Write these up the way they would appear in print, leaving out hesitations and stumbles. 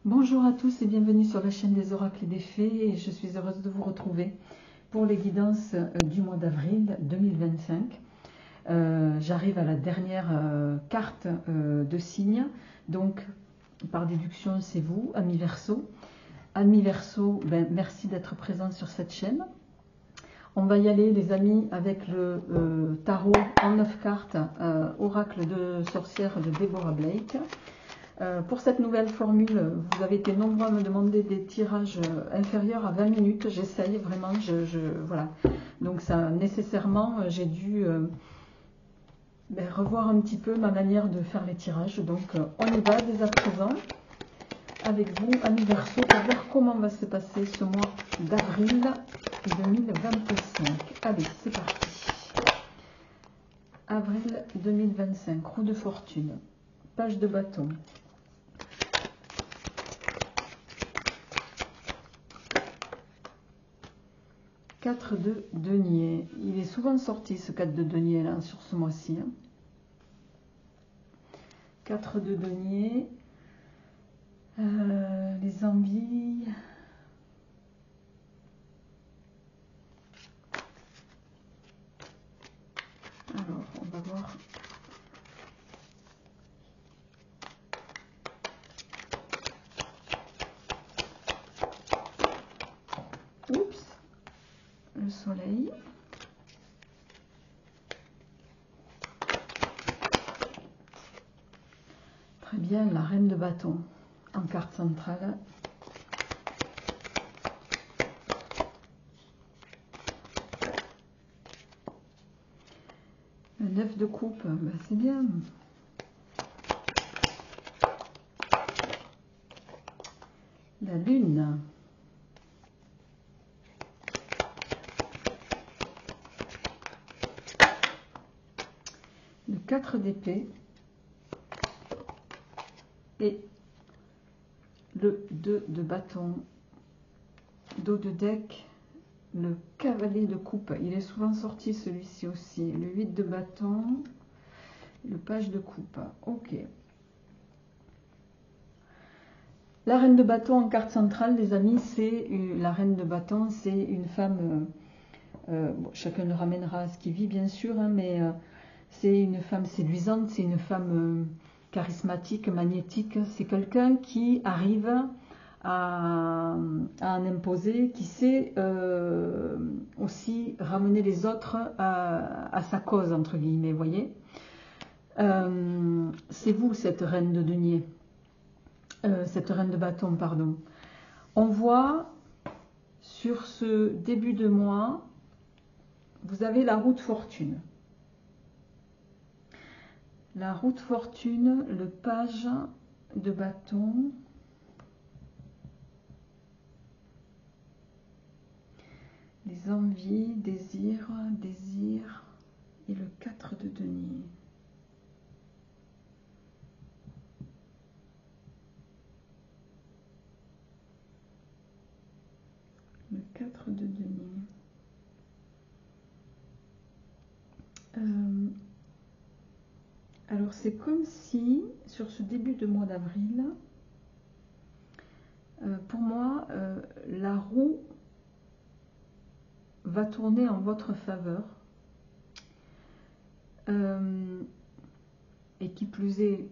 Bonjour à tous et bienvenue sur la chaîne des oracles et des fées. Et je suis heureuse de vous retrouver pour les guidances du mois d'avril 2025. J'arrive à la dernière carte de signe, donc par déduction c'est vous, Amis Verseau. Amis Verseau, merci d'être présent sur cette chaîne. On va y aller les amis avec le tarot en 9 cartes, oracle de sorcière de Deborah Blake. Pour cette nouvelle formule, vous avez été nombreux à me demander des tirages inférieurs à 20 minutes. J'essaye vraiment, voilà. Donc ça, nécessairement, j'ai dû revoir un petit peu ma manière de faire les tirages. Donc on y va dès à présent avec vous, Amis Verseau, pour voir comment va se passer ce mois d'avril 2025. Allez, c'est parti. Avril 2025, roue de fortune, page de bâton. Quatre de denier. Il est souvent sorti ce 4 de denier là sur ce mois-ci. 4 de denier. Les envies. Alors, on va voir. Oups. Le soleil. Très bien, la reine de bâton en carte centrale. Le 9 de coupe, c'est bien. La lune. Le 4 d'épée. Et le 2 de bâton. Dos de deck. Le cavalier de coupe, il est souvent sorti celui-ci aussi. Le 8 de bâton, le page de coupe. Ok. La reine de bâton en carte centrale, les amis, c'est la reine de bâton, c'est une femme. Bon, chacun le ramènera à ce qu'il vit, bien sûr, hein, mais c'est une femme séduisante, c'est une femme charismatique, magnétique. C'est quelqu'un qui arrive à en imposer, qui sait aussi ramener les autres à sa cause, entre guillemets, vous voyez. C'est vous, cette reine de denier, cette reine de bâton, pardon. On voit sur ce début de mois, vous avez la roue de fortune. La roue de fortune, le page de bâton. Les envies, désirs, et le 4 de denier. Le 4 de denier. Alors c'est comme si, sur ce début de mois d'avril, pour moi, la roue va tourner en votre faveur. Et qui plus est,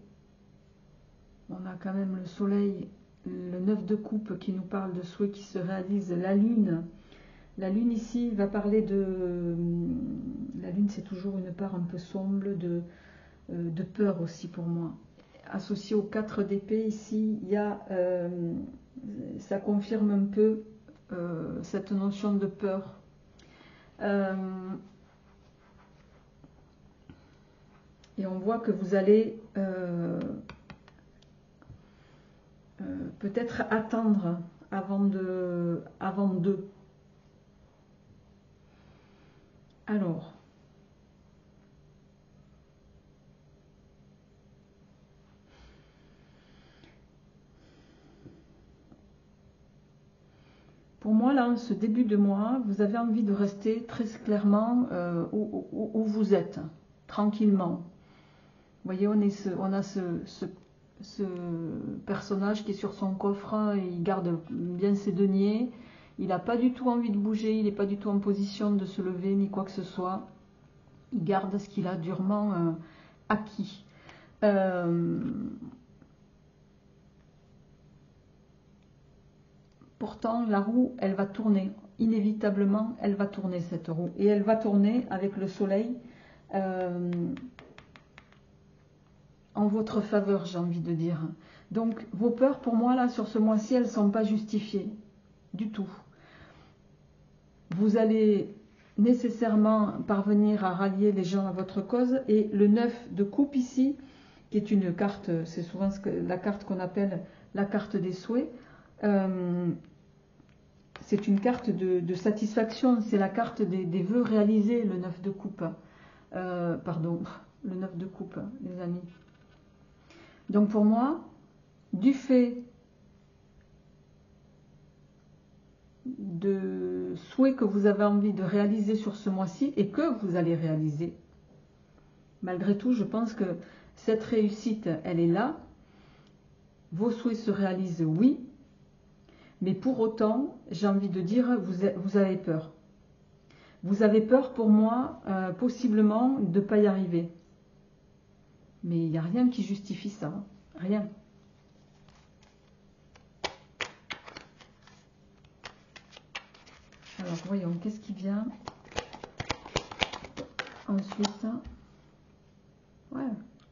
on a quand même le soleil, le 9 de coupe qui nous parle de souhaits qui se réalisent, la lune. La lune ici va parler de... La lune c'est toujours une part un peu sombre, de peur aussi pour moi. Associé au 4 d'épée ici, il y a, ça confirme un peu cette notion de peur. Et on voit que vous allez peut-être attendre avant de... Alors, pour moi, là, en ce début de mois, vous avez envie de rester très clairement où vous êtes, tranquillement. Vous voyez, on a ce ce personnage qui est sur son coffre, il garde bien ses deniers, il n'a pas du tout envie de bouger, il n'est pas du tout en position de se lever ni quoi que ce soit. Il garde ce qu'il a durement acquis. Pourtant, la roue, elle va tourner. Inévitablement, elle va tourner cette roue. Et elle va tourner avec le soleil en votre faveur, j'ai envie de dire. Donc, vos peurs, pour moi, là, sur ce mois-ci, elles ne sont pas justifiées. Du tout. Vous allez nécessairement parvenir à rallier les gens à votre cause. Et le 9 de coupe ici, qui est une carte, c'est souvent la carte qu'on appelle la carte des souhaits. C'est une carte de satisfaction, c'est la carte des vœux réalisés, le 9 de coupe. Pardon, le 9 de coupe, les amis. Donc pour moi, du fait de souhaits que vous avez envie de réaliser sur ce mois-ci et que vous allez réaliser, malgré tout, je pense que cette réussite, elle est là. Vos souhaits se réalisent, oui. Mais pour autant, j'ai envie de dire, vous avez peur. Vous avez peur, pour moi, possiblement, de ne pas y arriver. Mais il n'y a rien qui justifie ça. Hein. Rien. Alors, voyons, qu'est-ce qui vient ensuite? Ouais,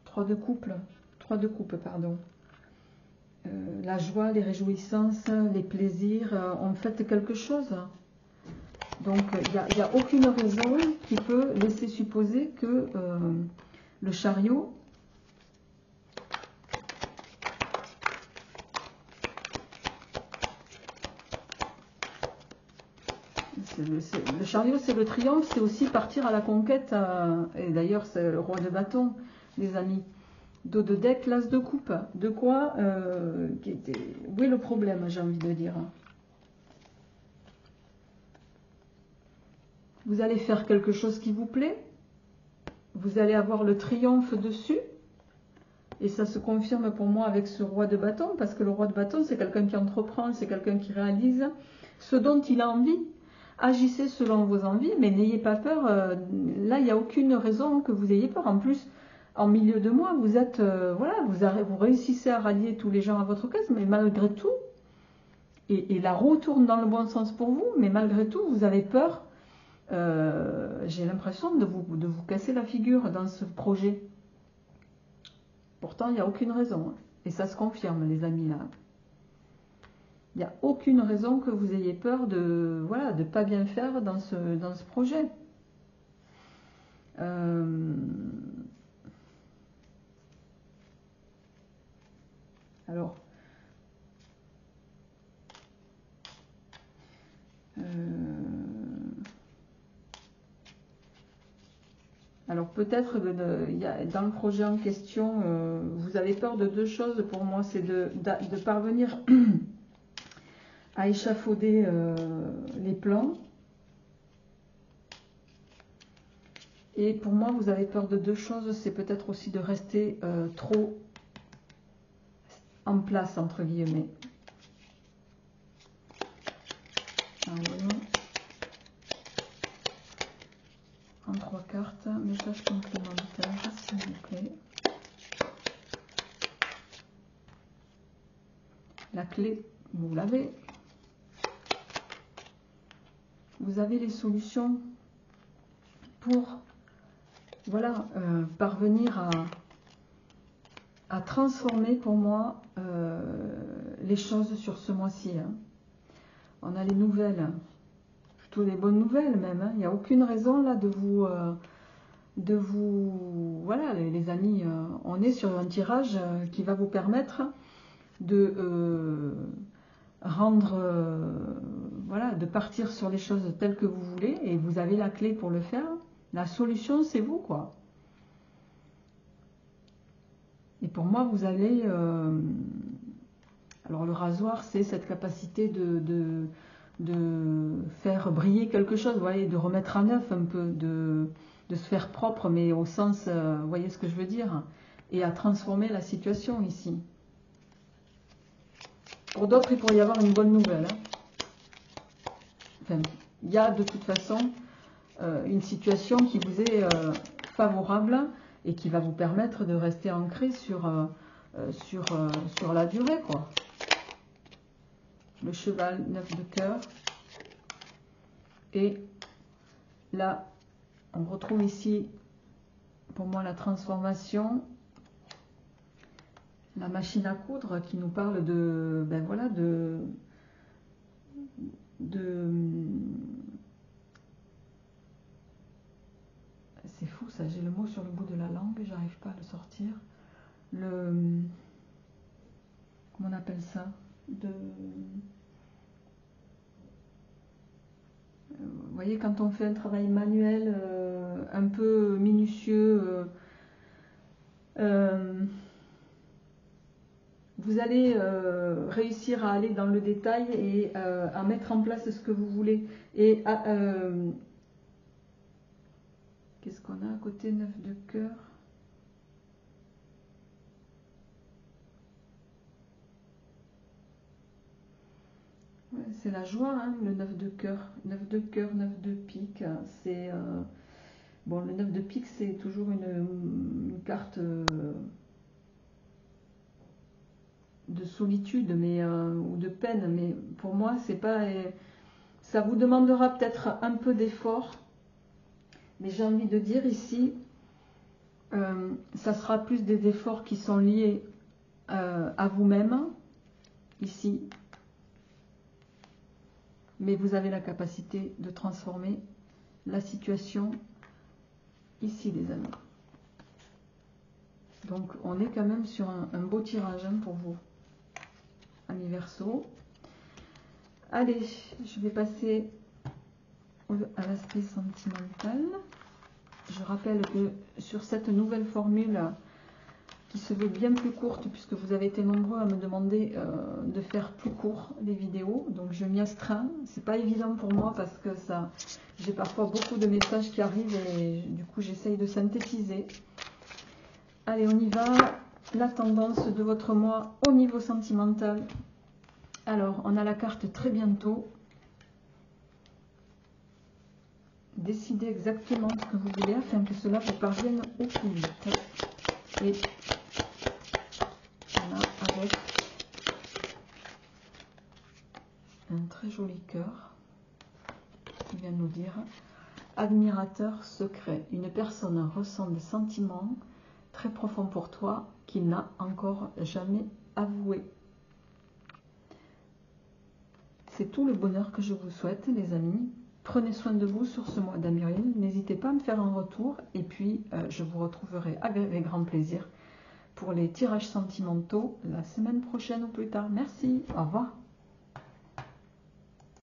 3 de couple. 3 de coupe, pardon. La joie, les réjouissances, les plaisirs, on fait quelque chose. Donc, il n'y a aucune raison qui peut laisser supposer que le chariot, le chariot, c'est le triomphe, c'est aussi partir à la conquête. Et d'ailleurs, c'est le roi de bâton, les amis. Dos de deck, l'as de coupe. De quoi où est le problème, j'ai envie de dire. Vous allez faire quelque chose qui vous plaît. Vous allez avoir le triomphe dessus. Et ça se confirme pour moi avec ce roi de bâton. Parce que le roi de bâton, c'est quelqu'un qui entreprend, c'est quelqu'un qui réalise ce dont il a envie. Agissez selon vos envies, mais n'ayez pas peur. Là, il n'y a aucune raison que vous ayez peur. En plus, en milieu de mois, vous êtes, voilà, vous réussissez à rallier tous les gens à votre cause, mais malgré tout, et la roue tourne dans le bon sens pour vous, mais malgré tout, vous avez peur. J'ai l'impression de vous casser la figure dans ce projet. Pourtant, il n'y a aucune raison. Hein. Et ça se confirme, les amis, là. Il n'y a aucune raison que vous ayez peur de voilà, de pas bien faire dans ce projet. Alors, peut-être dans le projet en question, vous avez peur de 2 choses pour moi, c'est de parvenir à échafauder les plans. Et pour moi, vous avez peur de 2 choses, c'est peut-être aussi de rester trop en place, entre guillemets. Alors, en 3 cartes, message complémentaire, s'il vous plaît. La clé, vous l'avez. Vous avez les solutions pour voilà, parvenir à transformer pour moi les choses sur ce mois-ci. Hein. On a les nouvelles, plutôt les bonnes nouvelles même. Hein. Il n'y a aucune raison là de vous voilà les amis, on est sur un tirage qui va vous permettre de rendre, voilà, de partir sur les choses telles que vous voulez et vous avez la clé pour le faire. La solution, c'est vous, quoi. Et pour moi, vous allez... alors, le rasoir, c'est cette capacité de faire briller quelque chose, vous voyez, de remettre à neuf un peu, de se faire propre, mais au sens... vous voyez ce que je veux dire? Et à transformer la situation ici. Pour d'autres, il pourrait y avoir une bonne nouvelle. Hein. Enfin, il y a de toute façon une situation qui vous est favorable et qui va vous permettre de rester ancré sur la durée, quoi. Le cheval, 9 de cœur. Et là, on retrouve ici, pour moi, la transformation, la machine à coudre qui nous parle de, ben voilà, c'est fou ça, j'ai le mot sur le bout de la langue, j'arrive pas à le sortir. Comment on appelle ça? Vous voyez, quand on fait un travail manuel un peu minutieux, vous allez réussir à aller dans le détail et à mettre en place ce que vous voulez. Et qu'est-ce qu'on a à côté? 9 de cœur. Ouais, c'est la joie, hein, le 9 de cœur. 9 de cœur, 9 de pique. C'est bon, le 9 de pique, c'est toujours une carte de solitude, mais ou de peine. Mais pour moi, c'est pas. Ça vous demandera peut-être un peu d'effort. Mais j'ai envie de dire ici, ça sera plus des efforts qui sont liés à vous-même, ici. Mais vous avez la capacité de transformer la situation ici, les amis. Donc, on est quand même sur un beau tirage hein, pour vous, amis Verseau. Allez, je vais passer à l'aspect sentimental. Je rappelle que sur cette nouvelle formule qui se veut bien plus courte, puisque vous avez été nombreux à me demander de faire plus court les vidéos, donc je m'y astreins. C'est pas évident pour moi parce que ça, j'ai parfois beaucoup de messages qui arrivent et du coup j'essaye de synthétiser. Allez, on y va. La tendance de votre mois au niveau sentimental. Alors, on a la carte très bientôt. Décidez exactement ce que vous voulez afin que cela vous parvienne au plus vite. Et on a avec un très joli cœur qui vient nous dire admirateur secret. Une personne ressent des sentiments très profonds pour toi qu'il n'a encore jamais avoué. C'est tout le bonheur que je vous souhaite, les amis. Prenez soin de vous sur ce mois d'avril. N'hésitez pas à me faire un retour. Et puis, je vous retrouverai avec grand plaisir pour les tirages sentimentaux la semaine prochaine ou plus tard. Merci. Au revoir.